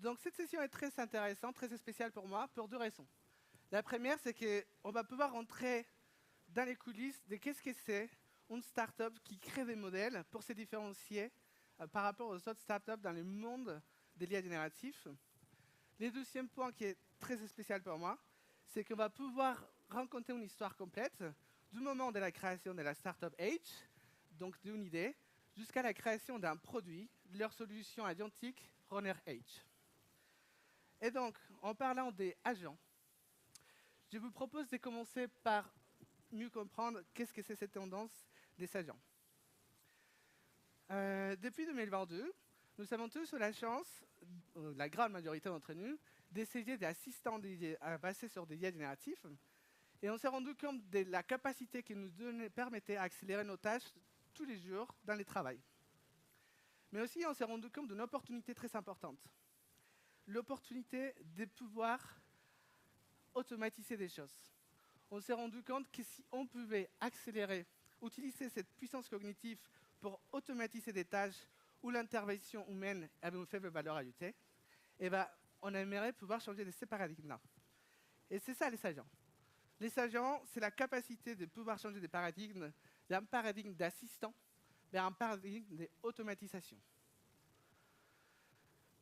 Donc cette session est très intéressante, très spéciale pour moi, pour deux raisons. La première, c'est qu'on va pouvoir rentrer dans les coulisses de qu'est-ce que c'est une startup qui crée des modèles pour se différencier par rapport aux autres startups dans le monde de l'IA génératif. Le deuxième point qui est très spécial pour moi, c'est qu'on va pouvoir raconter une histoire complète du moment de la création de la startup Age, donc d'une idée, jusqu'à la création d'un produit, leur solution identique, Runner Age. Et donc, en parlant des agents, je vous propose de commencer par mieux comprendre qu'est-ce que c'est cette tendance des agents. Depuis 2022, nous avons tous eu la chance, la grande majorité d'entre nous, d'essayer des assistants basés sur des IA génératifs. Et on s'est rendu compte de la capacité qui nous permettait d'accélérer nos tâches tous les jours dans le travail. Mais aussi, on s'est rendu compte d'une opportunité très importante. L'opportunité de pouvoir automatiser des choses. On s'est rendu compte que si on pouvait accélérer, utiliser cette puissance cognitive pour automatiser des tâches où l'intervention humaine avait une faible valeur ajoutée, eh ben, on aimerait pouvoir changer de ces paradigmes-là. Et c'est ça les agents. Les agents, c'est la capacité de pouvoir changer des paradigmes d'un paradigme d'assistant vers un paradigme d'automatisation.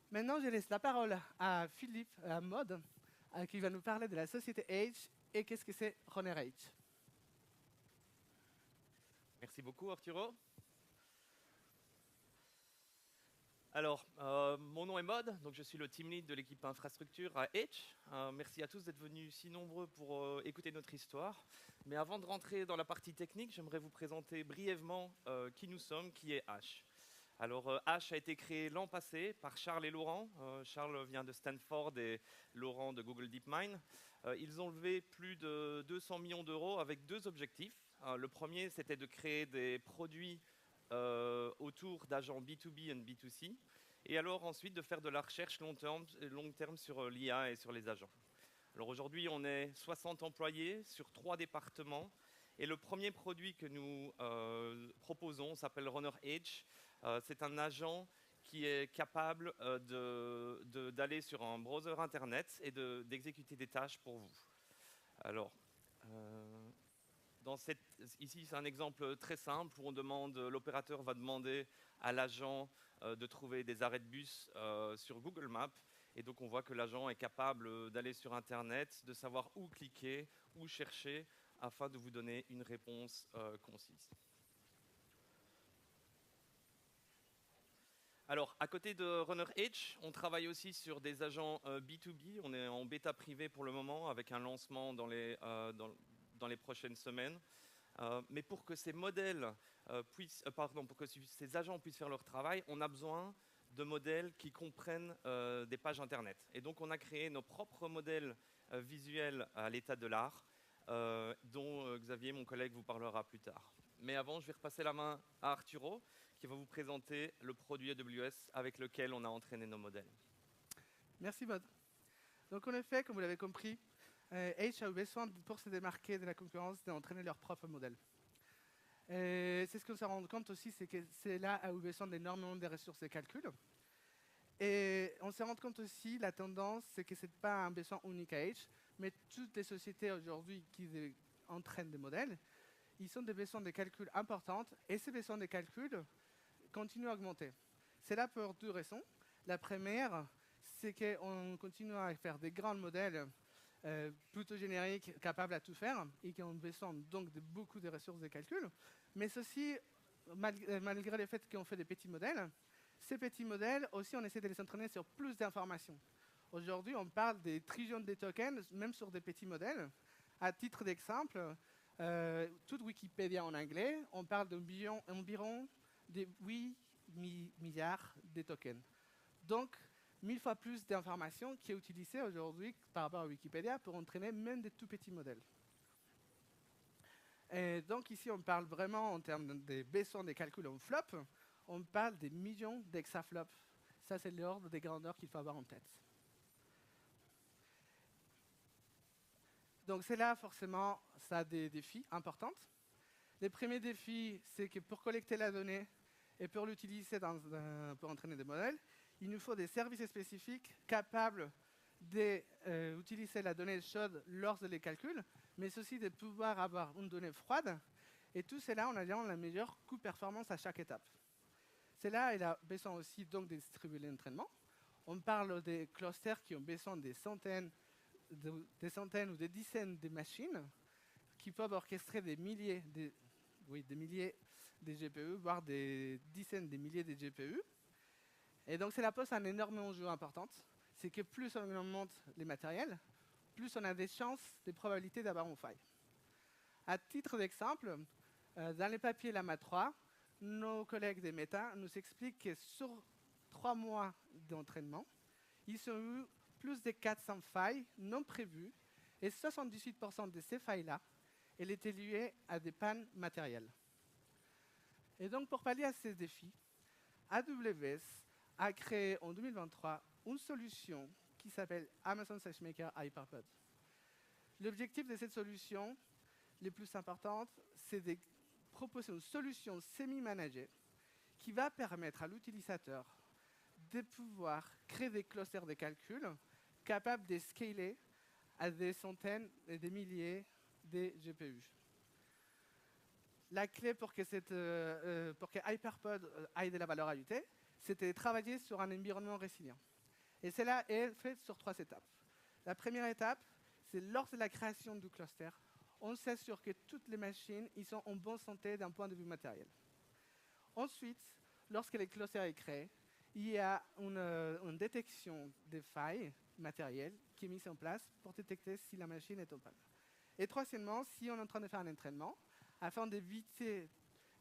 Maintenant, je laisse la parole à Philippe Maud, qui va nous parler de la société Age et qu'est-ce que c'est Runner Age. Merci beaucoup, Arturo. Alors, mon nom est Maud, donc je suis le team lead de l'équipe infrastructure à Edge. Merci à tous d'être venus si nombreux pour écouter notre histoire. Mais avant de rentrer dans la partie technique, j'aimerais vous présenter brièvement qui nous sommes, qui est H. Alors, H a été créé l'an passé par Charles et Laurent. Charles vient de Stanford et Laurent de Google DeepMind. Ils ont levé plus de 200 millions d'euros avec deux objectifs. Le premier, c'était de créer des produits autour d'agents B2B et B2C, et alors ensuite de faire de la recherche long terme sur l'IA et sur les agents. Alors aujourd'hui, on est 60 employés sur 3 départements, et le premier produit que nous proposons s'appelle Runner Age. C'est un agent qui est capable d'aller sur un browser internet et d'exécuter des tâches pour vous. Alors, ici, c'est un exemple très simple où l'opérateur va demander à l'agent de trouver des arrêts de bus sur Google Maps. Et donc, on voit que l'agent est capable d'aller sur Internet, de savoir où cliquer, où chercher, afin de vous donner une réponse concise. Alors, à côté de Runner Edge, on travaille aussi sur des agents B2B. On est en bêta privée pour le moment, avec un lancement dans les prochaines semaines. Mais pour que ces modèles pour que ces agents puissent faire leur travail, on a besoin de modèles qui comprennent des pages Internet. Et donc, on a créé nos propres modèles visuels à l'état de l'art, dont Xavier, mon collègue, vous parlera plus tard. Mais avant, je vais repasser la main à Arturo, qui va vous présenter le produit AWS avec lequel on a entraîné nos modèles. Merci, Maud. Donc, en effet, comme vous l'avez compris, Age a eu besoin, pour se démarquer de la concurrence, d'entraîner leur propre modèle. C'est ce qu'on s'est rendu compte aussi, c'est que cela a eu besoin d'énormément de ressources de calcul. Et on s'est rendu compte aussi, la tendance, c'est que ce n'est pas un besoin unique à Age, mais toutes les sociétés aujourd'hui qui entraînent des modèles, ils ont des besoins de calcul importants, et ces besoins de calcul continuent à augmenter. C'est là pour deux raisons. La première, c'est qu'on continue à faire des grands modèles plutôt génériques, capables à tout faire, et qui ont besoin donc de beaucoup de ressources de calcul. Mais ceci, malgré le fait qu'on fait des petits modèles, ces petits modèles, aussi, on essaie de les entraîner sur plus d'informations. Aujourd'hui, on parle des trillions de tokens, même sur des petits modèles. À titre d'exemple, toute Wikipédia en anglais, on parle d'environ de 8 milliards de tokens. Donc, 1000 fois plus d'informations qui est utilisée aujourd'hui par rapport à Wikipédia pour entraîner même des tout petits modèles. Et donc ici, on parle vraiment en termes de besoins des calculs en flop, on parle des millions d'hexaflops. Ça, c'est l'ordre des grandeurs qu'il faut avoir en tête. Donc c'est là, forcément, ça a des défis importants. Les premiers défis, c'est que pour collecter la donnée et pour l'utiliser pour entraîner des modèles, il nous faut des services spécifiques capables d'utiliser la donnée chaude lors des calculs, mais aussi de pouvoir avoir une donnée froide, et tout cela en ayant la meilleure coût-performance à chaque étape. Cela, il a besoin aussi donc de distribuer l'entraînement. On parle des clusters qui ont besoin des centaines ou des dizaines de machines qui peuvent orchestrer des milliers de GPU, voire des dizaines de milliers de GPU. Et donc, cela pose un énorme enjeu important. C'est que plus on augmente les matériels, plus on a des chances, des probabilités d'avoir une faille. À titre d'exemple, dans les papiers Llama 3, nos collègues de Meta nous expliquent que sur 3 mois d'entraînement, ils ont eu plus de 400 failles non prévues, et 78% de ces failles-là, elles étaient liées à des pannes matérielles. Et donc, pour pallier à ces défis, AWS a créé en 2023 une solution qui s'appelle Amazon SageMaker Hyperpod. L'objectif de cette solution, le plus important, c'est de proposer une solution semi-managée qui va permettre à l'utilisateur de pouvoir créer des clusters de calcul capables de scaler à des centaines et des milliers de GPU. La clé pour que Hyperpod ait de la valeur ajoutée, c'était de travailler sur un environnement résilient. Et cela est fait sur 3 étapes. La première étape, c'est lors de la création du cluster, on s'assure que toutes les machines sont en bonne santé d'un point de vue matériel. Ensuite, lorsque le cluster est créé, il y a une détection des failles matérielles qui est mise en place pour détecter si la machine est en panne. Et troisièmement, si on est en train de faire un entraînement, afin d'éviter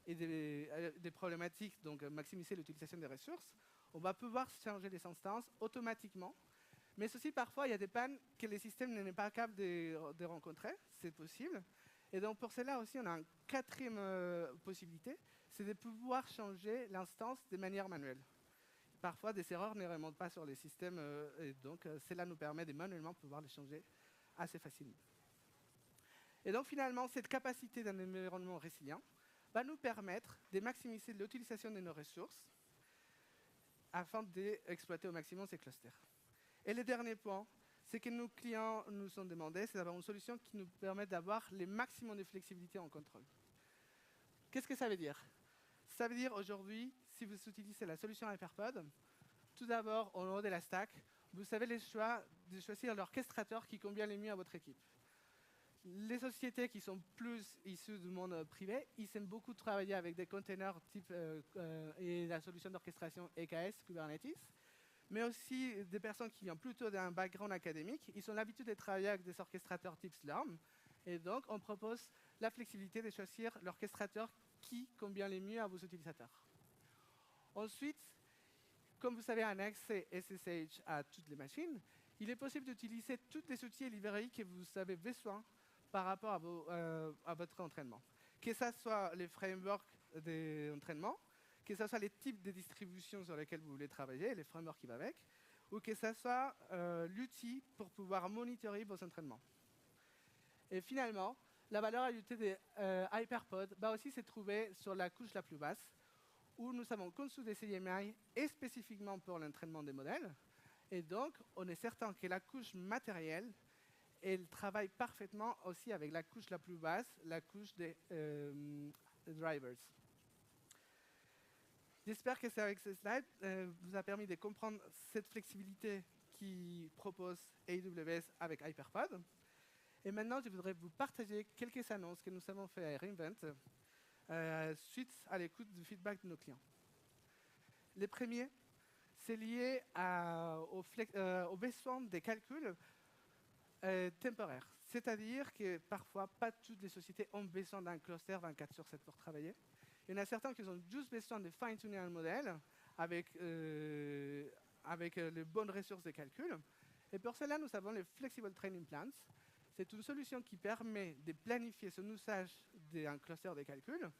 des problématiques, donc maximiser l'utilisation des ressources, on va pouvoir changer les instances automatiquement. Mais aussi, parfois, il y a des pannes que le système n'est pas capable de rencontrer. C'est possible. Et donc, pour cela aussi, on a une quatrième possibilité, c'est de pouvoir changer l'instance de manière manuelle. Parfois, des erreurs ne remontent pas sur les systèmes, et donc cela nous permet de manuellement pouvoir les changer assez facilement. Et donc, finalement, cette capacité d'un environnement résilient va nous permettre de maximiser l'utilisation de nos ressources afin d'exploiter au maximum ces clusters. Et le dernier point, c'est que nos clients nous ont demandé, c'est d'avoir une solution qui nous permet d'avoir le maximum de flexibilité en contrôle. Qu'est-ce que ça veut dire? Ça veut dire aujourd'hui, si vous utilisez la solution Hyperpod, tout d'abord, au haut de la stack, vous avez le choix de choisir l'orchestrateur qui convient le mieux à votre équipe. Les sociétés qui sont plus issues du monde privé, ils aiment beaucoup travailler avec des containers type et la solution d'orchestration EKS, Kubernetes, mais aussi des personnes qui ont plutôt un background académique, ils ont l'habitude de travailler avec des orchestrateurs type Slurm, et donc on propose la flexibilité de choisir l'orchestrateur qui convient le mieux à vos utilisateurs. Ensuite, comme vous avez un accès SSH à toutes les machines, il est possible d'utiliser tous les outils et librairies que vous avez besoin par rapport à votre entraînement. Que ce soit les frameworks d'entraînement, que ce soit les types de distributions sur lesquelles vous voulez travailler, les frameworks qui vont avec, ou que ce soit l'outil pour pouvoir monitorer vos entraînements. Et finalement, la valeur ajoutée de Hyperpod va aussi se trouver sur la couche la plus basse, où nous avons conçu des CMI et spécifiquement pour l'entraînement des modèles. Et donc, on est certain que la couche matérielle, elle travaille parfaitement aussi avec la couche la plus basse, la couche des drivers. J'espère que avec ce slide vous a permis de comprendre cette flexibilité qui propose AWS avec Hyperpod. Et maintenant, je voudrais vous partager quelques annonces que nous avons faites à re:Invent suite à l'écoute du feedback de nos clients. Le premier, c'est lié aux besoins des calculs temporaires. C'est-à-dire que parfois, pas toutes les sociétés ont besoin d'un cluster 24/7 pour travailler. Il y en a certains qui ont juste besoin de fine-tuner un modèle avec les bonnes ressources de calcul. Et pour cela, nous avons les Flexible Training Plans. C'est une solution qui permet de planifier son usage d'un cluster de calcul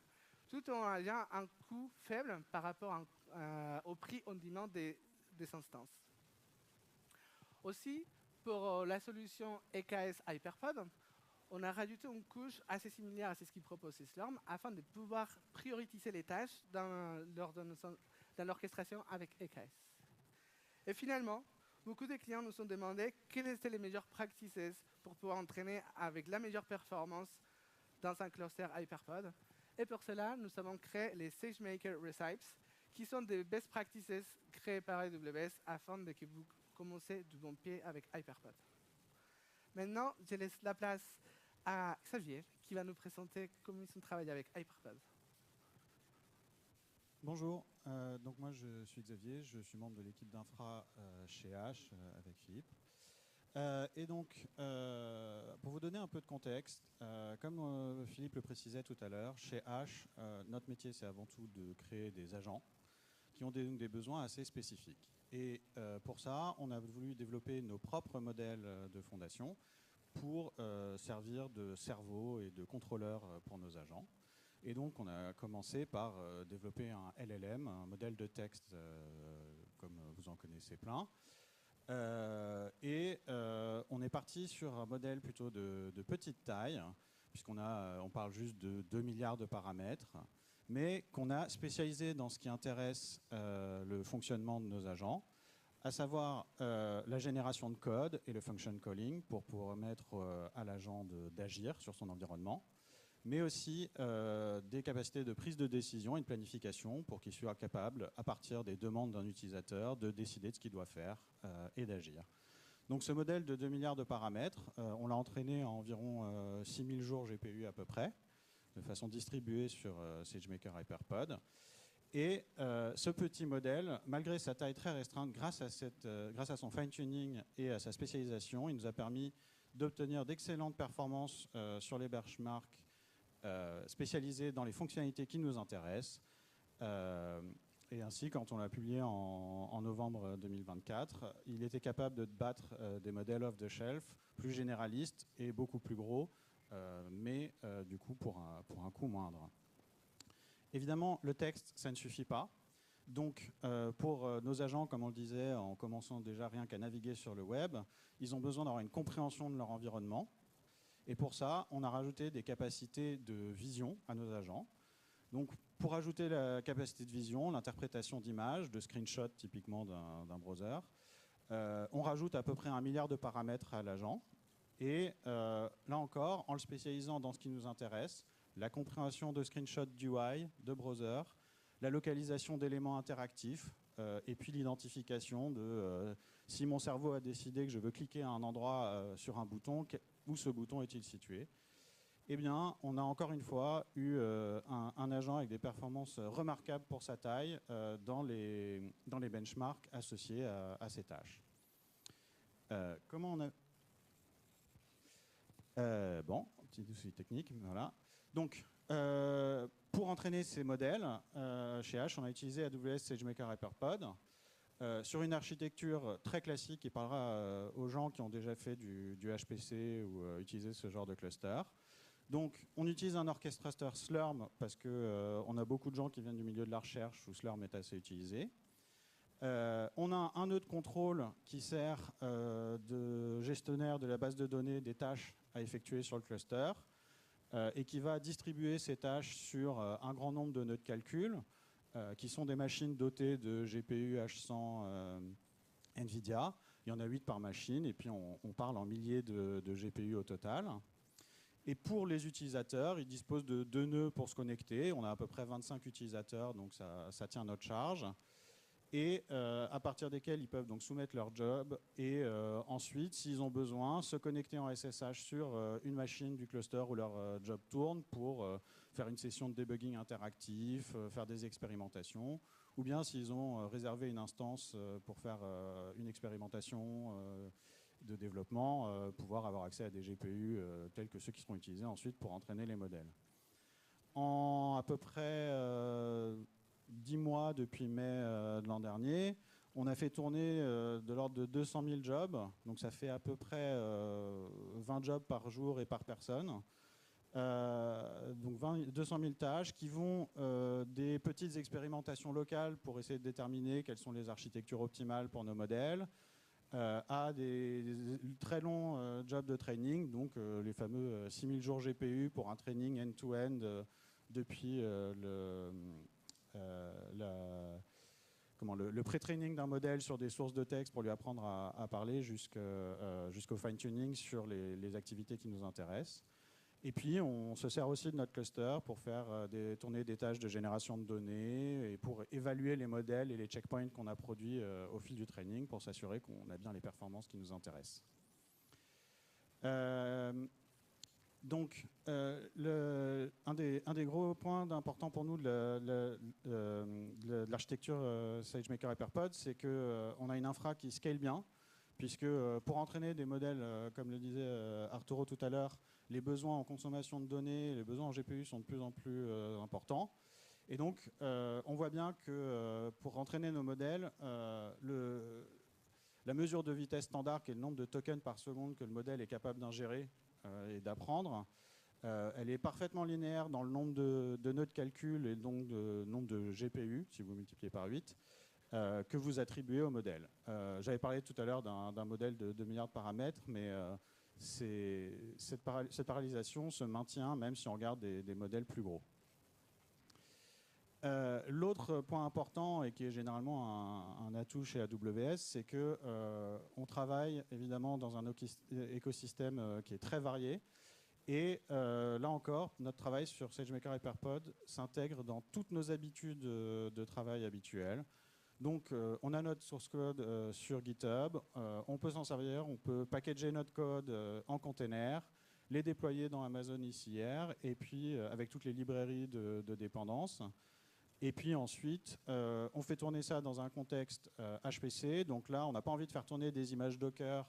tout en ayant un coût faible par rapport au prix on demande des instances. Aussi, pour la solution EKS Hyperpod, on a rajouté une couche assez similaire à ce qu'il propose Slurm afin de pouvoir prioriser les tâches dans l'orchestration avec EKS. Et finalement, beaucoup de clients nous ont demandé quelles étaient les meilleures practices pour pouvoir entraîner avec la meilleure performance dans un cluster Hyperpod. Et pour cela, nous avons créé les SageMaker Recipes, qui sont des best practices créées par AWS afin que vous commenciez du bon pied avec Hyperpod. Maintenant, je laisse la place à Xavier, qui va nous présenter comment ils travaillent avec Hyperpod. Bonjour, donc moi je suis Xavier, je suis membre de l'équipe d'infra chez H avec Philippe. Et donc, pour vous donner un peu de contexte, comme Philippe le précisait tout à l'heure, chez H, notre métier c'est avant tout de créer des agents qui ont des besoins assez spécifiques. Et pour ça, on a voulu développer nos propres modèles de fondation pour servir de cerveau et de contrôleur pour nos agents. Et donc, on a commencé par développer un LLM, un modèle de texte, comme vous en connaissez plein. On est parti sur un modèle plutôt de petite taille, puisqu'on parle juste de 2 milliards de paramètres, mais qu'on a spécialisé dans ce qui intéresse le fonctionnement de nos agents, à savoir la génération de code et le function calling pour permettre à l'agent d'agir sur son environnement, mais aussi des capacités de prise de décision et de planification pour qu'il soit capable, à partir des demandes d'un utilisateur, de décider de ce qu'il doit faire et d'agir. Donc ce modèle de 2 milliards de paramètres, on l'a entraîné à environ 6000 jours GPU à peu près, de façon distribuée sur SageMaker Hyperpod. Et ce petit modèle, malgré sa taille très restreinte, grâce à son fine-tuning et à sa spécialisation, il nous a permis d'obtenir d'excellentes performances sur les benchmarks spécialisés dans les fonctionnalités qui nous intéressent. Et ainsi, quand on l'a publié en novembre 2024, il était capable de battre des modèles off-the-shelf plus généralistes et beaucoup plus gros, mais du coup pour un coût moindre. Évidemment, le texte, ça ne suffit pas. Donc, pour nos agents, comme on le disait, en commençant déjà rien qu'à naviguer sur le web, ils ont besoin d'avoir une compréhension de leur environnement. Et pour ça, on a rajouté des capacités de vision à nos agents. Donc, pour ajouter la capacité de vision, l'interprétation d'images, de screenshots typiquement d'un browser, on rajoute à peu près 1 milliard de paramètres à l'agent. Et là encore, en le spécialisant dans ce qui nous intéresse, la compréhension de screenshots d'UI, de browser, la localisation d'éléments interactifs, et puis l'identification de si mon cerveau a décidé que je veux cliquer à un endroit sur un bouton, où ce bouton est-il situé? Eh bien, on a encore une fois eu un agent avec des performances remarquables pour sa taille dans les benchmarks associés à ces tâches. Comment on a... bon, petit souci technique, voilà. Donc, pour entraîner ces modèles, chez H, on a utilisé AWS SageMaker Hyperpod sur une architecture très classique qui parlera aux gens qui ont déjà fait du HPC ou utilisé ce genre de cluster. Donc, on utilise un orchestrateur Slurm parce qu'on a beaucoup de gens qui viennent du milieu de la recherche où Slurm est assez utilisé. On a un nœud de contrôle qui sert de gestionnaire de la base de données des tâches à effectuer sur le cluster et qui va distribuer ces tâches sur un grand nombre de nœuds de calcul qui sont des machines dotées de GPU H100 NVIDIA. Il y en a 8 par machine et puis on parle en milliers de GPU au total. Et pour les utilisateurs, ils disposent de 2 nœuds pour se connecter. On a à peu près 25 utilisateurs, donc ça tient notre charge. Et à partir desquels ils peuvent donc soumettre leur job et ensuite, s'ils ont besoin, se connecter en SSH sur une machine du cluster où leur job tourne pour faire une session de debugging interactif, faire des expérimentations, ou bien s'ils ont réservé une instance pour faire une expérimentation de développement, pouvoir avoir accès à des GPU tels que ceux qui seront utilisés ensuite pour entraîner les modèles. En à peu près 10 mois depuis mai de l'an dernier, on a fait tourner de l'ordre de 200 000 jobs, donc ça fait à peu près 20 jobs par jour et par personne. Donc 200 000 tâches qui vont des petites expérimentations locales pour essayer de déterminer quelles sont les architectures optimales pour nos modèles, à des très longs jobs de training, donc les fameux 6000 jours GPU pour un training end-to-end depuis le pré-training d'un modèle sur des sources de texte pour lui apprendre à parler jusqu'au fine-tuning sur les activités qui nous intéressent. Et puis, on se sert aussi de notre cluster pour faire tourner des tâches de génération de données et pour évaluer les modèles et les checkpoints qu'on a produits au fil du training pour s'assurer qu'on a bien les performances qui nous intéressent. Donc, un des gros points importants pour nous de l'architecture SageMaker Hyperpod, c'est qu'on a une infra qui scale bien, puisque pour entraîner des modèles, comme le disait Arturo tout à l'heure, les besoins en consommation de données, les besoins en GPU sont de plus en plus importants. Et donc, on voit bien que pour entraîner nos modèles, la mesure de vitesse standard, qui est le nombre de tokens par seconde que le modèle est capable d'ingérer et d'apprendre, elle est parfaitement linéaire dans le nombre de nœuds de calcul et donc le nombre de GPU, si vous multipliez par 8, que vous attribuez au modèle. J'avais parlé tout à l'heure d'un modèle de 2 milliards de paramètres, mais cette parallélisation se maintient même si on regarde des modèles plus gros. L'autre point important, et qui est généralement un atout chez AWS, c'est qu'on travaille évidemment dans un écosystème qui est très varié. Et là encore, notre travail sur SageMaker Hyperpod s'intègre dans toutes nos habitudes de travail habituelles. Donc, on a notre source code sur GitHub, on peut s'en servir, on peut packager notre code en container, les déployer dans Amazon ECR, et puis avec toutes les librairies de dépendances. Et puis ensuite, on fait tourner ça dans un contexte HPC. Donc là, on n'a pas envie de faire tourner des images Docker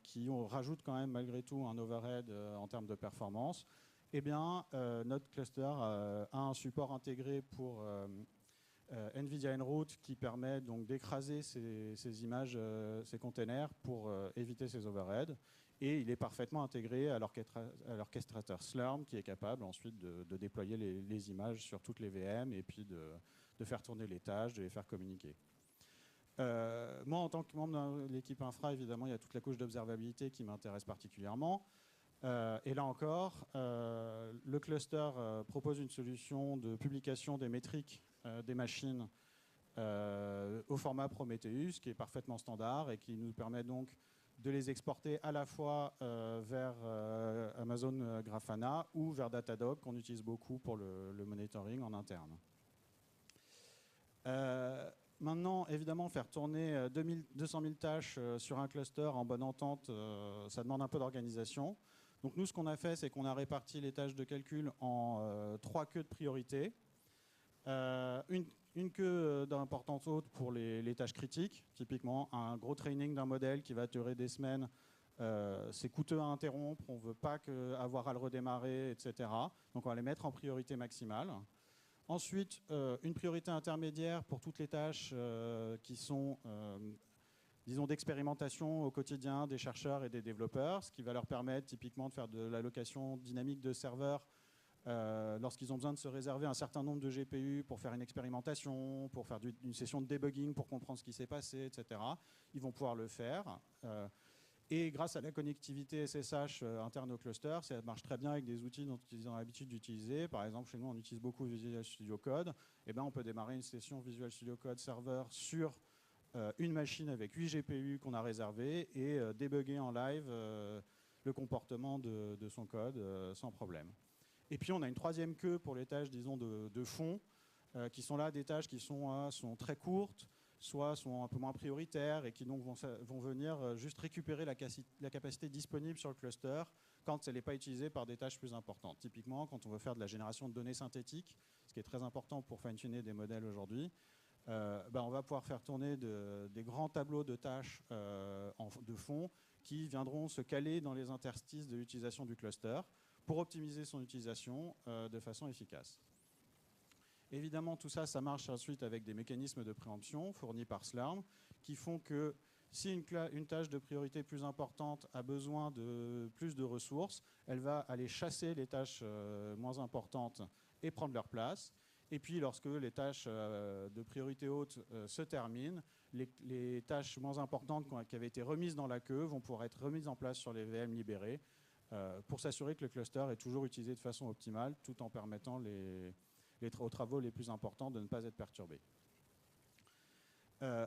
qui rajoutent quand même malgré tout un overhead en termes de performance. Eh bien, notre cluster a un support intégré pour NVIDIA Enroute qui permet donc d'écraser ces images, ces containers pour éviter ces overheads. Et il est parfaitement intégré à l'orchestrateur Slurm qui est capable ensuite de déployer les images sur toutes les VM et puis de faire tourner les tâches, de les faire communiquer. Moi, en tant que membre de l'équipe infra, évidemment, il y a toute la couche d'observabilité qui m'intéresse particulièrement. Et là encore, le cluster propose une solution de publication des métriques des machines au format Prometheus, qui est parfaitement standard et qui nous permet donc de les exporter à la fois vers Amazon Grafana ou vers Datadog, qu'on utilise beaucoup pour le monitoring en interne. Maintenant, évidemment, faire tourner 200 000 tâches sur un cluster en bonne entente, ça demande un peu d'organisation. Donc nous, ce qu'on a fait, c'est qu'on a réparti les tâches de calcul en 3 queues de priorité. Une queue d'importance haute pour les tâches critiques. Typiquement, un gros training d'un modèle qui va durer des semaines, c'est coûteux à interrompre, on ne veut pas avoir à le redémarrer, etc. Donc on va les mettre en priorité maximale. Ensuite, une priorité intermédiaire pour toutes les tâches qui sont, disons, d'expérimentation au quotidien des chercheurs et des développeurs, ce qui va leur permettre typiquement de faire de l'allocation dynamique de serveurs lorsqu'ils ont besoin de se réserver un certain nombre de GPU pour faire une expérimentation, pour faire une session de debugging pour comprendre ce qui s'est passé, etc. Ils vont pouvoir le faire. Et grâce à la connectivité SSH interne au cluster, ça marche très bien avec des outils dont ils ont l'habitude d'utiliser. Par exemple, chez nous, on utilise beaucoup Visual Studio Code. Et ben, on peut démarrer une session Visual Studio Code Server sur une machine avec 8 GPU qu'on a réservées et débugger en live le comportement de son code sans problème. Et puis, on a une troisième queue pour les tâches, disons, de fond, qui sont là des tâches qui sont très courtes, soit sont un peu moins prioritaires et qui donc vont venir juste récupérer la capacité disponible sur le cluster quand elle n'est pas utilisée par des tâches plus importantes. Typiquement, quand on veut faire de la génération de données synthétiques, ce qui est très important pour fine-tuner des modèles aujourd'hui, on va pouvoir faire tourner des grands tableaux de tâches de fond qui viendront se caler dans les interstices de l'utilisation du cluster pour optimiser son utilisation de façon efficace. Évidemment, tout ça, ça marche ensuite avec des mécanismes de préemption fournis par Slurm qui font que si une tâche de priorité plus importante a besoin de plus de ressources, elle va aller chasser les tâches moins importantes et prendre leur place. Et puis, lorsque les tâches de priorité haute se terminent, les tâches moins importantes qui avaient été remises dans la queue vont pouvoir être remises en place sur les VM libérées pour s'assurer que le cluster est toujours utilisé de façon optimale tout en permettant aux travaux les plus importants de ne pas être perturbés.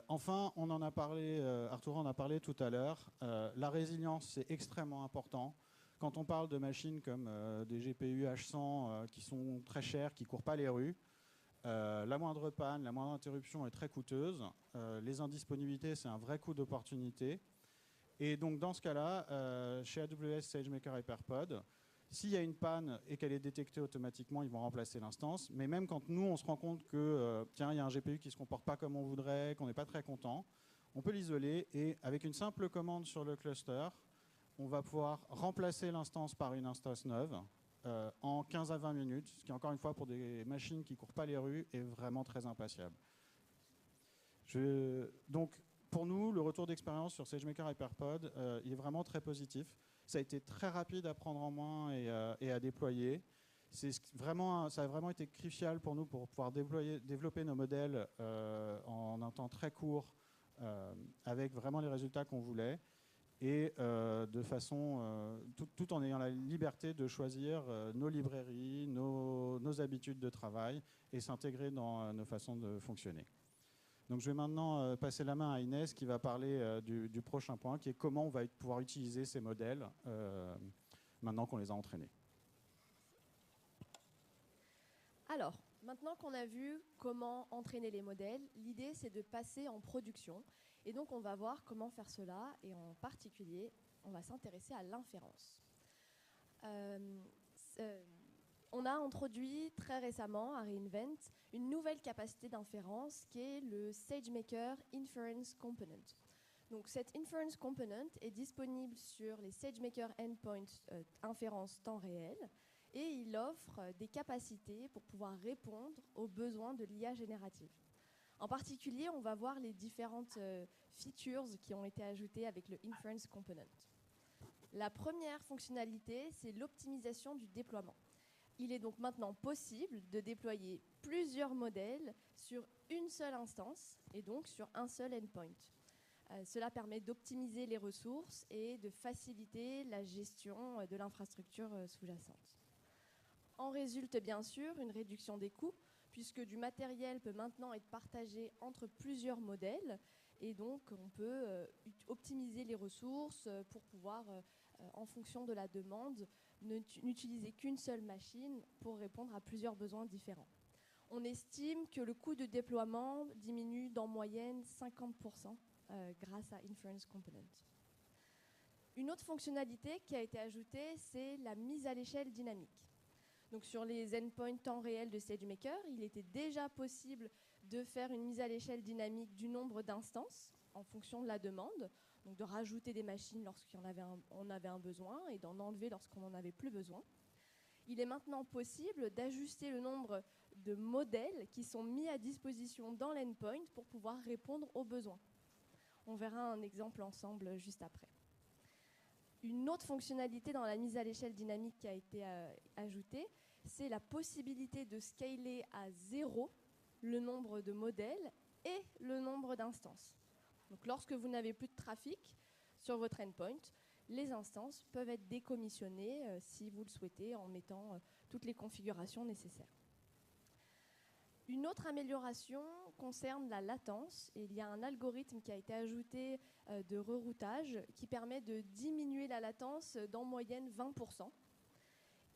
Enfin, on en a parlé, Arturo en a parlé tout à l'heure, la résilience, c'est extrêmement important. Quand on parle de machines comme des GPU H100 qui sont très chères, qui ne courent pas les rues, la moindre panne, la moindre interruption est très coûteuse. Les indisponibilités, c'est un vrai coût d'opportunité. Et donc, dans ce cas-là, chez AWS SageMaker HyperPod, s'il y a une panne et qu'elle est détectée automatiquement, ils vont remplacer l'instance. Mais même quand nous, on se rend compte que, tiens, il y a un GPU qui ne se comporte pas comme on voudrait, qu'on n'est pas très content, on peut l'isoler et avec une simple commande sur le cluster, on va pouvoir remplacer l'instance par une instance neuve en 15 à 20 minutes, ce qui, encore une fois, pour des machines qui ne courent pas les rues, est vraiment très impatiable. Donc, pour nous, le retour d'expérience sur SageMaker HyperPod, il est vraiment très positif. Ça a été très rapide à prendre en main et à déployer. Ça a vraiment été crucial pour nous pour pouvoir développer nos modèles en un temps très court, avec vraiment les résultats qu'on voulait, et de façon tout en ayant la liberté de choisir nos librairies, nos habitudes de travail et s'intégrer dans nos façons de fonctionner. Donc je vais maintenant passer la main à Inès qui va parler du prochain point, qui est comment on va pouvoir utiliser ces modèles maintenant qu'on les a entraînés. Alors, maintenant qu'on a vu comment entraîner les modèles, l'idée c'est de passer en production. Et donc on va voir comment faire cela, et en particulier, on va s'intéresser à l'inférence. On a introduit très récemment à re:Invent une nouvelle capacité d'inférence qui est le SageMaker Inference Component. Donc cette Inference Component est disponible sur les SageMaker Endpoint inférence temps réel, et il offre des capacités pour pouvoir répondre aux besoins de l'IA générative. En particulier, on va voir les différentes features qui ont été ajoutées avec le Inference Component. La première fonctionnalité, c'est l'optimisation du déploiement. Il est donc maintenant possible de déployer plusieurs modèles sur une seule instance et donc sur un seul endpoint. Cela permet d'optimiser les ressources et de faciliter la gestion de l'infrastructure sous-jacente. En résulte bien sûr une réduction des coûts, puisque du matériel peut maintenant être partagé entre plusieurs modèles, et donc on peut optimiser les ressources pour pouvoir, en fonction de la demande, n'utiliser qu'une seule machine pour répondre à plusieurs besoins différents. On estime que le coût de déploiement diminue d'en moyenne 50% grâce à Inference Component. Une autre fonctionnalité qui a été ajoutée, c'est la mise à l'échelle dynamique. Donc sur les endpoints temps réel de SageMaker, il était déjà possible de faire une mise à l'échelle dynamique du nombre d'instances en fonction de la demande, donc de rajouter des machines lorsqu'on avait un besoin et d'en enlever lorsqu'on n'en avait plus besoin. Il est maintenant possible d'ajuster le nombre de modèles qui sont mis à disposition dans l'endpoint pour pouvoir répondre aux besoins. On verra un exemple ensemble juste après. Une autre fonctionnalité dans la mise à l'échelle dynamique qui a été ajoutée, c'est la possibilité de scaler à 0 le nombre de modèles et le nombre d'instances. Donc lorsque vous n'avez plus de trafic sur votre endpoint, les instances peuvent être décommissionnées si vous le souhaitez en mettant toutes les configurations nécessaires. Une autre amélioration concerne la latence. Et il y a un algorithme qui a été ajouté de reroutage qui permet de diminuer la latence d'en moyenne 20%.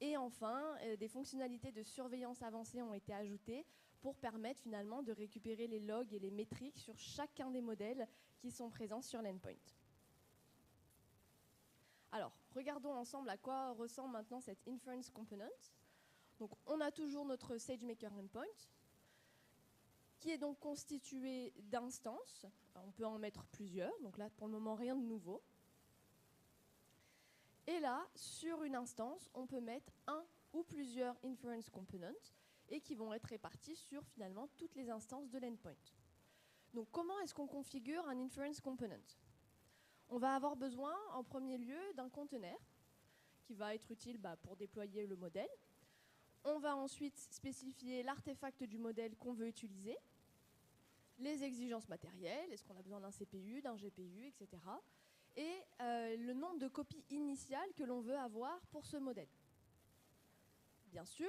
Et enfin, des fonctionnalités de surveillance avancée ont été ajoutées pour permettre finalement de récupérer les logs et les métriques sur chacun des modèles qui sont présents sur l'endpoint. Alors, regardons ensemble à quoi ressemble maintenant cette Inference Component. Donc, on a toujours notre SageMaker Endpoint, qui est donc constitué d'instances. On peut en mettre plusieurs, donc là, pour le moment, rien de nouveau. Et là, sur une instance, on peut mettre un ou plusieurs Inference Components et qui vont être répartis sur, finalement, toutes les instances de l'endpoint. Donc, comment est-ce qu'on configure un Inference Component ? On va avoir besoin, en premier lieu, d'un conteneur qui va être utile pour déployer le modèle. On va ensuite spécifier l'artefact du modèle qu'on veut utiliser, les exigences matérielles, est-ce qu'on a besoin d'un CPU, d'un GPU, etc. Et le nombre de copies initiales que l'on veut avoir pour ce modèle. Bien sûr,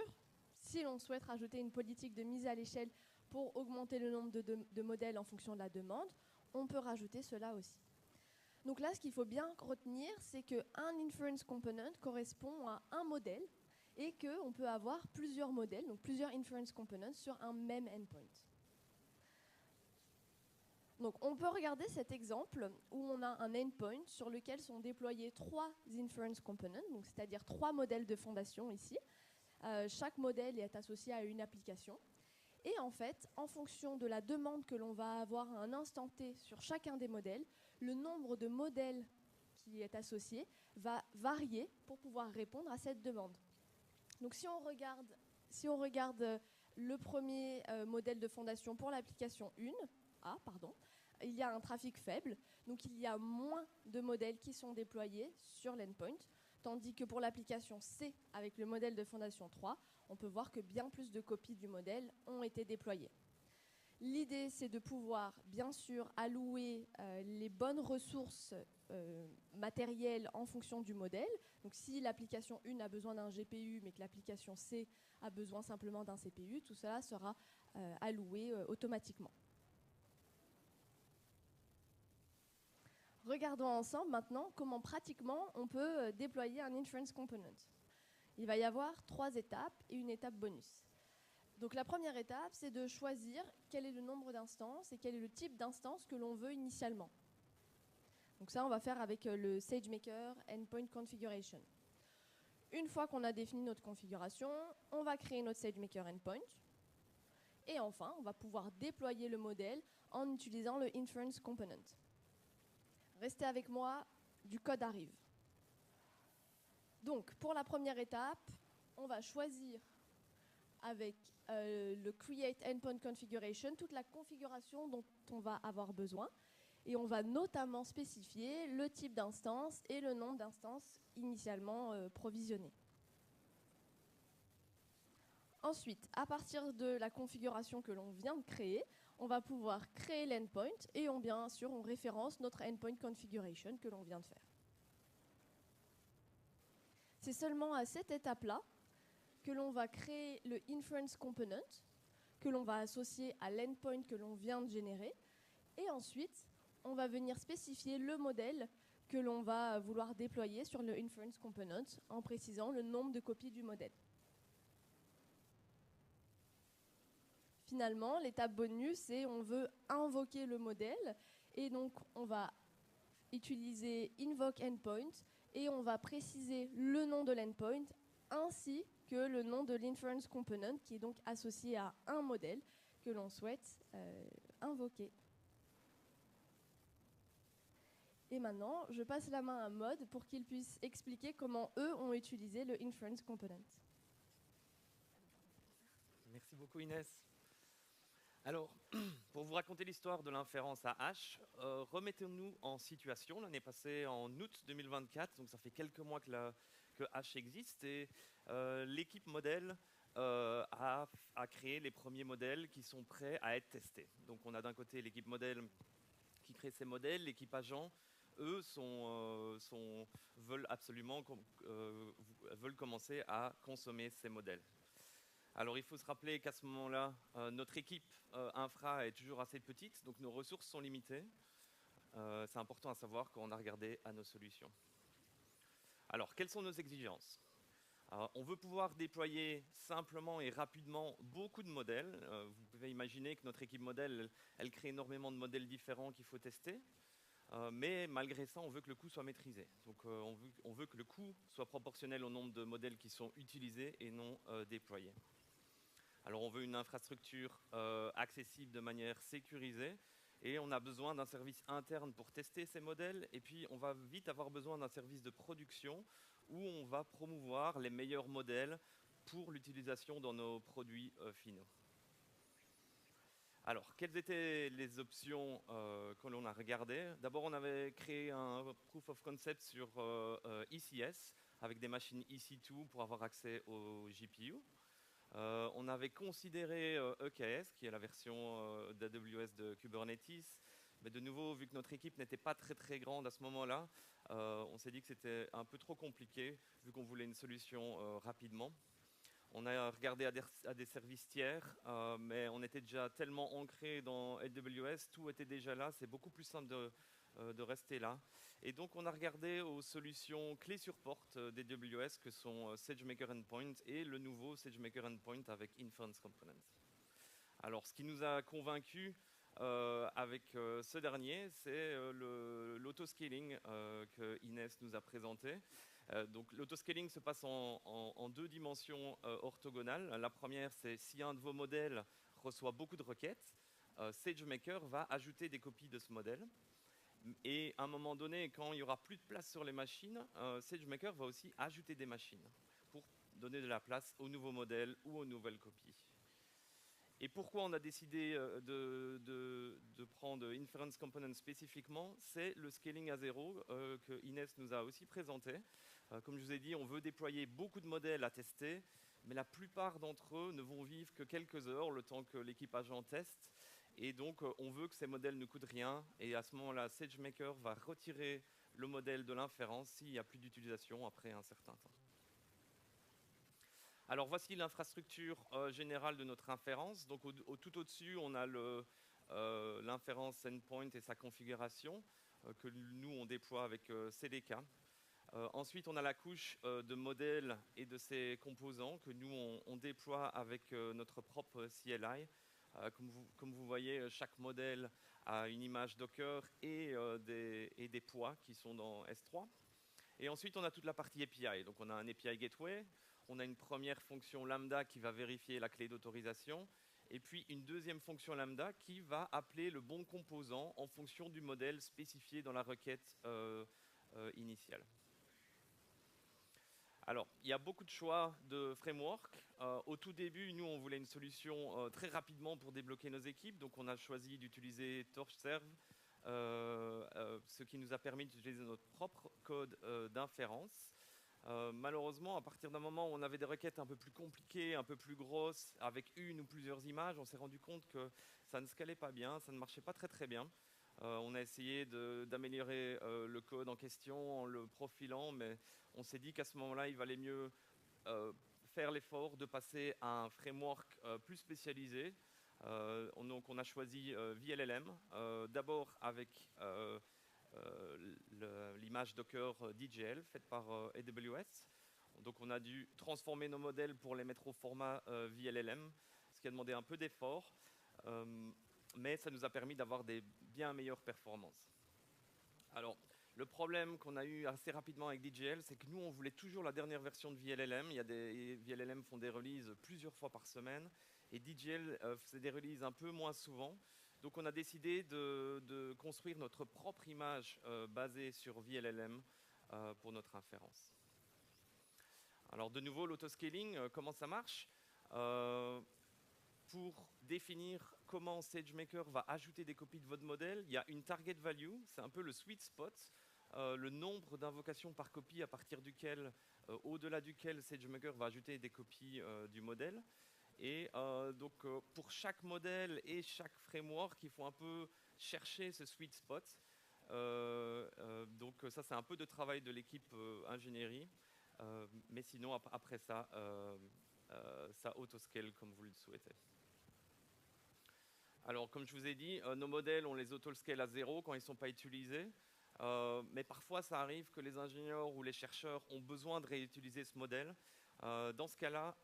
si l'on souhaite rajouter une politique de mise à l'échelle pour augmenter le nombre de modèles en fonction de la demande, on peut rajouter cela aussi. Donc là, ce qu'il faut bien retenir, c'est qu'un inference component correspond à un modèle et qu'on peut avoir plusieurs modèles, donc plusieurs inference components sur un même endpoint. Donc on peut regarder cet exemple où on a un endpoint sur lequel sont déployés 3 inference components, donc c'est-à-dire 3 modèles de fondation ici. Chaque modèle est associé à une application. Et en fait, en fonction de la demande que l'on va avoir à un instant T sur chacun des modèles, le nombre de modèles qui est associé va varier pour pouvoir répondre à cette demande. Donc si on regarde le premier modèle de fondation pour l'application 1, il y a un trafic faible, donc il y a moins de modèles qui sont déployés sur l'endpoint, tandis que pour l'application C, avec le modèle de fondation 3, on peut voir que bien plus de copies du modèle ont été déployées. L'idée, c'est de pouvoir, bien sûr, allouer les bonnes ressources matérielles en fonction du modèle. Donc, si l'application 1 a besoin d'un GPU, mais que l'application C a besoin simplement d'un CPU, tout cela sera alloué automatiquement. Regardons ensemble maintenant comment pratiquement on peut déployer un inference component. Il va y avoir 3 étapes et une étape bonus. Donc la première étape, c'est de choisir quel est le nombre d'instances et quel est le type d'instance que l'on veut initialement. Donc ça, on va faire avec le SageMaker Endpoint Configuration. Une fois qu'on a défini notre configuration, on va créer notre SageMaker Endpoint. Et enfin, on va pouvoir déployer le modèle en utilisant le Inference Component. Restez avec moi, du code arrive. Donc, pour la première étape, on va choisir avec le Create Endpoint Configuration toute la configuration dont on va avoir besoin. Et on va notamment spécifier le type d'instance et le nombre d'instances initialement provisionnées. Ensuite, à partir de la configuration que l'on vient de créer, on va pouvoir créer l'endpoint et bien sûr, on référence notre endpoint configuration que l'on vient de faire. C'est seulement à cette étape-là que l'on va créer le inference component, que l'on va associer à l'endpoint que l'on vient de générer. Et ensuite, on va venir spécifier le modèle que l'on va vouloir déployer sur le inference component en précisant le nombre de copies du modèle. Finalement, l'étape bonus, c'est on veut invoquer le modèle et donc on va utiliser invoke endpoint et on va préciser le nom de l'endpoint ainsi que le nom de l'inference component qui est donc associé à un modèle que l'on souhaite invoquer. Et maintenant, je passe la main à Maud pour qu'il puisse expliquer comment eux ont utilisé le inference component. Merci beaucoup Inès. Alors, pour vous raconter l'histoire de l'inférence à H, remettons-nous en situation. L'année passée, en août 2024, donc ça fait quelques mois que H existe, et l'équipe modèle a créé les premiers modèles qui sont prêts à être testés. Donc on a d'un côté l'équipe modèle qui crée ces modèles, l'équipe agent, eux veulent absolument veulent commencer à consommer ces modèles. Alors il faut se rappeler qu'à ce moment-là, notre équipe infra est toujours assez petite, donc nos ressources sont limitées. C'est important à savoir quand on a regardé à nos solutions. Alors, quelles sont nos exigences ? On veut pouvoir déployer simplement et rapidement beaucoup de modèles. Vous pouvez imaginer que notre équipe modèle, elle crée énormément de modèles différents qu'il faut tester. Mais malgré ça, on veut que le coût soit maîtrisé. Donc on veut que le coût soit proportionnel au nombre de modèles qui sont utilisés et non déployés. Alors on veut une infrastructure accessible de manière sécurisée et on a besoin d'un service interne pour tester ces modèles et puis on va vite avoir besoin d'un service de production où on va promouvoir les meilleurs modèles pour l'utilisation dans nos produits finaux. Alors, quelles étaient les options que l'on a regardées ? D'abord, on avait créé un proof of concept sur ECS avec des machines EC2 pour avoir accès au GPU. On avait considéré EKS, qui est la version d'AWS de Kubernetes. Mais de nouveau, vu que notre équipe n'était pas très grande à ce moment-là, on s'est dit que c'était un peu trop compliqué, vu qu'on voulait une solution rapidement. On a regardé à des services tiers, mais on était déjà tellement ancré dans AWS, tout était déjà là, c'est beaucoup plus simple de rester là. Et donc on a regardé aux solutions clés sur porte d'AWS que sont SageMaker Endpoint et le nouveau SageMaker Endpoint avec Inference Components. Alors ce qui nous a convaincus avec ce dernier, c'est l'autoscaling que Inès nous a présenté. Donc l'autoscaling se passe en deux dimensions orthogonales. La première, c'est si un de vos modèles reçoit beaucoup de requêtes, SageMaker va ajouter des copies de ce modèle. Et à un moment donné, quand il n'y aura plus de place sur les machines, SageMaker va aussi ajouter des machines pour donner de la place aux nouveaux modèles ou aux nouvelles copies. Et pourquoi on a décidé de prendre Inference Component spécifiquement? C'est le scaling à zéro que Inès nous a aussi présenté. Comme je vous ai dit, on veut déployer beaucoup de modèles à tester, mais la plupart d'entre eux ne vont vivre que quelques heures, le temps que l'équipe agent teste. Et donc, on veut que ces modèles ne coûtent rien. Et à ce moment-là, SageMaker va retirer le modèle de l'inférence s'il n'y a plus d'utilisation après un certain temps. Alors voici l'infrastructure générale de notre inférence. Donc tout au-dessus, on a l'inférence endpoint et sa configuration que nous on déploie avec CDK. Ensuite, on a la couche de modèles et de ses composants que nous on déploie avec notre propre CLI. Comme vous voyez, chaque modèle a une image Docker et des poids qui sont dans S3. Et ensuite, on a toute la partie API. Donc on a un API Gateway. On a une première fonction lambda qui va vérifier la clé d'autorisation et puis une deuxième fonction lambda qui va appeler le bon composant en fonction du modèle spécifié dans la requête initiale. Alors, il y a beaucoup de choix de framework. Au tout début, nous, on voulait une solution très rapidement pour débloquer nos équipes. Donc, on a choisi d'utiliser TorchServe, ce qui nous a permis d'utiliser notre propre code d'inférence. Malheureusement, à partir d'un moment où on avait des requêtes un peu plus compliquées, un peu plus grosses, avec une ou plusieurs images, on s'est rendu compte que ça ne scalait pas bien, ça ne marchait pas très bien. On a essayé d'améliorer le code en question en le profilant, mais on s'est dit qu'à ce moment-là, il valait mieux faire l'effort de passer à un framework plus spécialisé. Donc on a choisi VLLM, d'abord avec l'image Docker DJL faite par AWS. Donc on a dû transformer nos modèles pour les mettre au format VLLM, ce qui a demandé un peu d'effort, mais ça nous a permis d'avoir des bien meilleures performances. Alors, le problème qu'on a eu assez rapidement avec DJL, c'est que nous, on voulait toujours la dernière version de VLLM. VLLM font des releases plusieurs fois par semaine, et DJL faisait des releases un peu moins souvent. Donc on a décidé de construire notre propre image basée sur VLLM pour notre inférence. Alors de nouveau, l'autoscaling, comment ça marche? Pour définir comment SageMaker va ajouter des copies de votre modèle, il y a une target value, c'est un peu le sweet spot, le nombre d'invocations par copie à partir duquel, au-delà duquel SageMaker va ajouter des copies du modèle. Et donc pour chaque modèle et chaque framework, il faut un peu chercher ce sweet spot. Donc ça, c'est un peu de travail de l'équipe ingénierie. Mais sinon, après ça, ça autoscale comme vous le souhaitez. Alors, comme je vous ai dit, nos modèles, on les autoscale à zéro quand ils ne sont pas utilisés. Mais parfois, ça arrive que les ingénieurs ou les chercheurs ont besoin de réutiliser ce modèle. Dans ce cas-là,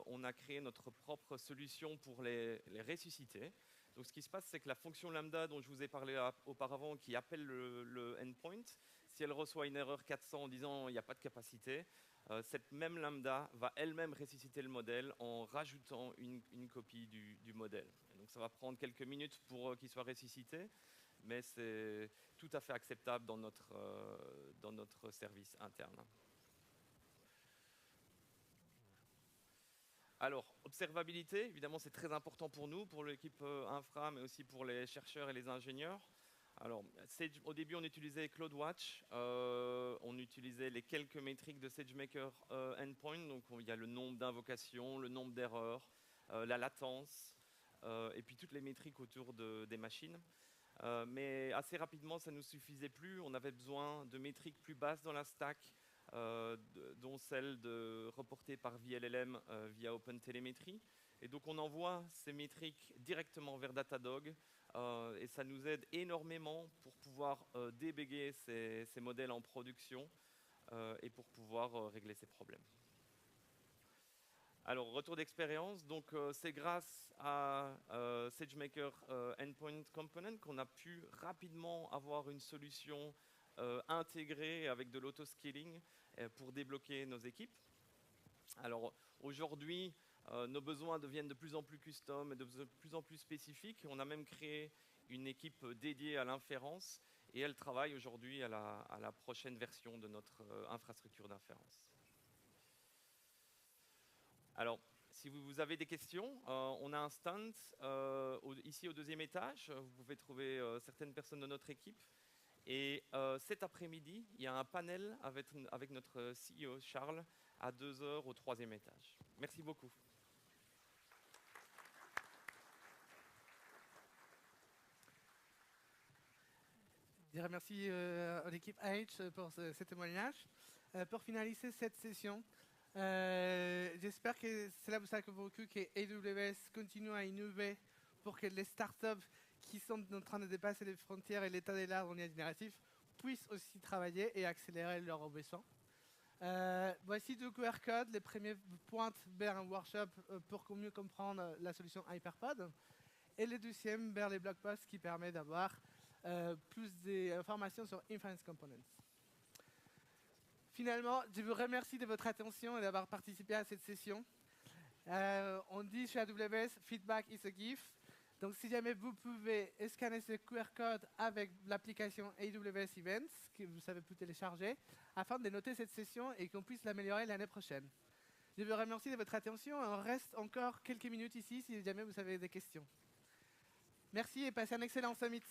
on a créé notre propre solution pour les ressusciter. Donc, ce qui se passe, c'est que la fonction lambda dont je vous ai parlé auparavant, qui appelle le endpoint, si elle reçoit une erreur 400 en disant il n'y a pas de capacité, cette même lambda va elle-même ressusciter le modèle en rajoutant une copie du modèle. Et donc, ça va prendre quelques minutes pour qu'il soit ressuscité, mais c'est tout à fait acceptable dans notre service interne. Alors, observabilité, évidemment, c'est très important pour nous, pour l'équipe infra, mais aussi pour les chercheurs et les ingénieurs. Alors, au début, on utilisait CloudWatch, on utilisait les quelques métriques de SageMaker Endpoint, donc il y a le nombre d'invocations, le nombre d'erreurs, la latence, et puis toutes les métriques autour des machines. Mais assez rapidement, ça ne nous suffisait plus, on avait besoin de métriques plus basses dans la stack, dont celle de reporter par VLLM via OpenTelemetry. Et donc on envoie ces métriques directement vers Datadog et ça nous aide énormément pour pouvoir débugger ces modèles en production et pour pouvoir régler ces problèmes. Alors, retour d'expérience, donc c'est grâce à SageMaker Endpoint Component qu'on a pu rapidement avoir une solution intégrée avec de l'autoscaling pour débloquer nos équipes. Alors, aujourd'hui, nos besoins deviennent de plus en plus custom et de plus en plus spécifiques. On a même créé une équipe dédiée à l'inférence et elle travaille aujourd'hui à la prochaine version de notre infrastructure d'inférence. Alors, si vous avez des questions, on a un stand ici au 2e étage. Vous pouvez trouver certaines personnes de notre équipe. Et cet après-midi, il y a un panel avec notre CEO Charles à 2 heures au 3e étage. Merci beaucoup. Je dirais merci à l'équipe H pour ce témoignage. Pour finaliser cette session, j'espère que cela vous a convaincu que AWS continue à innover pour que les startups qui sont en train de dépasser les frontières et l'état de l'art en IA génératif puissent aussi travailler et accélérer leurs besoins. Voici deux QR codes, les premiers pointent vers un workshop pour mieux comprendre la solution HyperPod et le deuxième vers les blog posts qui permettent d'avoir plus d'informations sur Inference Components. Finalement, je vous remercie de votre attention et d'avoir participé à cette session. On dit chez AWS, feedback is a gift. Donc si jamais vous pouvez scanner ce QR code avec l'application AWS Events, que vous savez plus télécharger, afin de noter cette session et qu'on puisse l'améliorer l'année prochaine. Je vous remercie de votre attention et on reste encore quelques minutes ici si jamais vous avez des questions. Merci et passez un excellent summit.